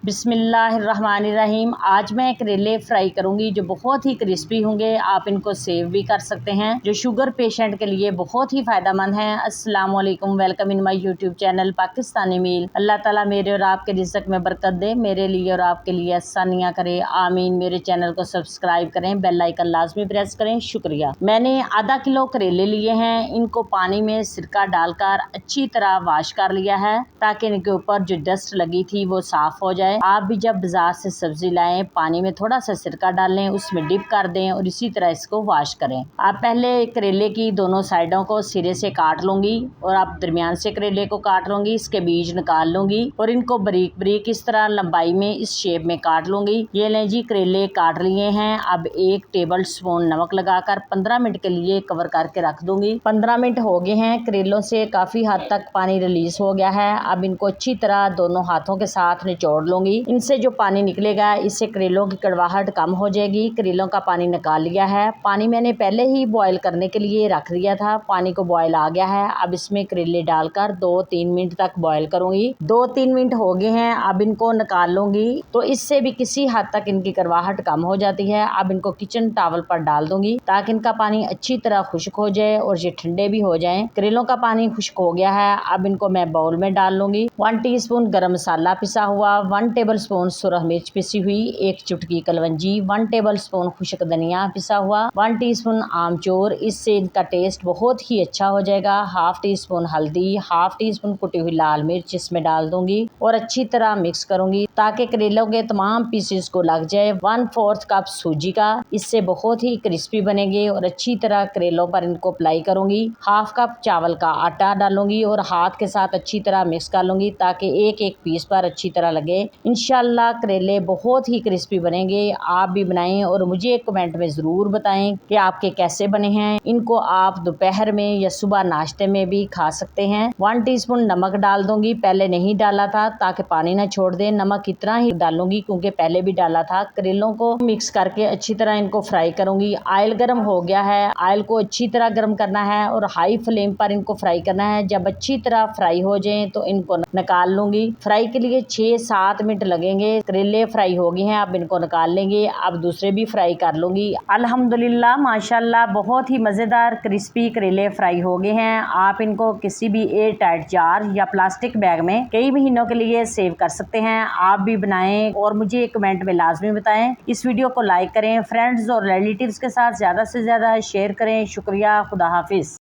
बिस्मिल्लाहिर्रहमानिर्रहीम। आज मैं करेले फ्राई करूंगी जो बहुत ही क्रिस्पी होंगे। आप इनको सेव भी कर सकते हैं, जो शुगर पेशेंट के लिए बहुत ही फायदेमंद हैं। अस्सलाम वालेकुम, welcome in my YouTube channel Pakistani meal. Allah ताला मेरे और आपके रिज़्क में बरकत दे, मेरे लिए और आपके लिए आसानियां करे, आमीन। मेरे चैनल को सब्सक्राइब करें, बेल आइकन लाजमी प्रेस करें, शुक्रिया। मैंने आधा किलो करेले लिए हैं। इनको पानी में सिरका डालकर अच्छी तरह वाश कर लिया है ताकि इनके ऊपर जो डस्ट लगी थी वो साफ हो जाए। आप भी जब बाजार से सब्जी लाएं, पानी में थोड़ा सा सिरका डालें, उसमें डिप कर दें और इसी तरह इसको वॉश करें। आप पहले करेले की दोनों साइडों को सिरे से काट लूंगी और आप दरमियान से करेले को काट लूंगी, इसके बीज निकाल लूंगी और इनको बारीक बारीक इस तरह लंबाई में इस शेप में काट लूंगी। ये लें जी, करेले काट लिए हैं। अब 1 टेबल स्पून नमक लगाकर 15 मिनट के लिए कवर करके रख दूंगी। 15 मिनट हो गए हैं, करेलों से काफी हद तक पानी रिलीज हो गया है। अब इनको अच्छी तरह दोनों हाथों के साथ निचोड़ लूंगी। इनसे जो पानी निकलेगा इससे करेलों की कड़वाहट कम हो जाएगी। करेलों का पानी निकाल लिया है। पानी मैंने पहले ही बॉयल करने के लिए रख दिया था, पानी को बॉयल आ गया है। अब इसमें करेले डालकर 2-3 मिनट तक बॉयल करूंगी। 2-3 मिनट हो गए हैं, अब इनको निकाल लूंगी। तो इससे भी किसी हद तक इनकी कड़वाहट कम हो जाती है। अब इनको किचन टॉवल पर डाल दूंगी ताकि इनका पानी अच्छी तरह खुश्क हो जाए और ये ठंडे भी हो जाएं। करेलों का पानी खुश्क हो गया है। अब इनको मैं बाउल में डाल लूंगी। 1 टीस्पून गरम मसाला पिसा हुआ, 1 टेबल स्पून सुरख मिर्च पिसी हुई, 1 चुटकी कलवंजी, 1 टेबल स्पून खुश्क धनिया पिसा हुआ, 1 टीस्पून आमचूर। इससे इनका टेस्ट बहुत ही अच्छा हो जाएगा। 1/2 टीस्पून हल्दी, 1/2 टीस्पून कुटी हुई लाल मिर्च इसमें डाल दूंगी और अच्छी तरह मिक्स करूंगी ताकि करेलों के तमाम पीसेस को लग जाए। 1/4 कप सूजी का, इससे बहुत ही क्रिस्पी बनेंगे और अच्छी तरह करेलों पर इनको अप्लाई करूंगी। 1/2 कप चावल का आटा डालूंगी और हाथ के साथ अच्छी तरह मिक्स कर लूंगी ताकि एक एक पीस पर अच्छी तरह लगे। इंशाल्लाह करेले बहुत ही क्रिस्पी बनेंगे। आप भी बनाएं और मुझे कमेंट में ज़रूर बताएं कि आपके कैसे बने हैं। इनको आप दोपहर में या सुबह नाश्ते में भी खा सकते हैं। 1 टीस्पून नमक डाल दूंगी, पहले नहीं डाला था ताकि पानी ना छोड़ दे। नमक इतना ही डालूंगी क्योंकि पहले भी डाला था। करेलों को मिक्स करके अच्छी तरह इनको फ्राई करूंगी। ऑयल गर्म हो गया है, ऑयल को अच्छी तरह गर्म करना है और हाई फ्लेम पर इनको फ्राई करना है। जब अच्छी तरह फ्राई हो जाए तो इनको निकाल लूंगी। फ्राई के लिए 6-7 मिनट लगेंगे। करेले फ्राई हो गए हैं, अब इनको निकाल लेंगे। अब दूसरे भी फ्राई कर लूंगी। अल्हम्दुलिल्लाह माशाल्लाह बहुत ही मज़ेदार क्रिस्पी करेले फ्राई हो गए हैं। आप इनको किसी भी एयर टाइट जार या प्लास्टिक बैग में कई महीनों के लिए सेव कर सकते हैं। आप भी बनाएं और मुझे कमेंट में लाजमी बताएं। इस वीडियो को लाइक करें, फ्रेंड्स और रिलेटिव्स के साथ ज़्यादा से ज़्यादा शेयर करें। शुक्रिया, खुदा हाफिज।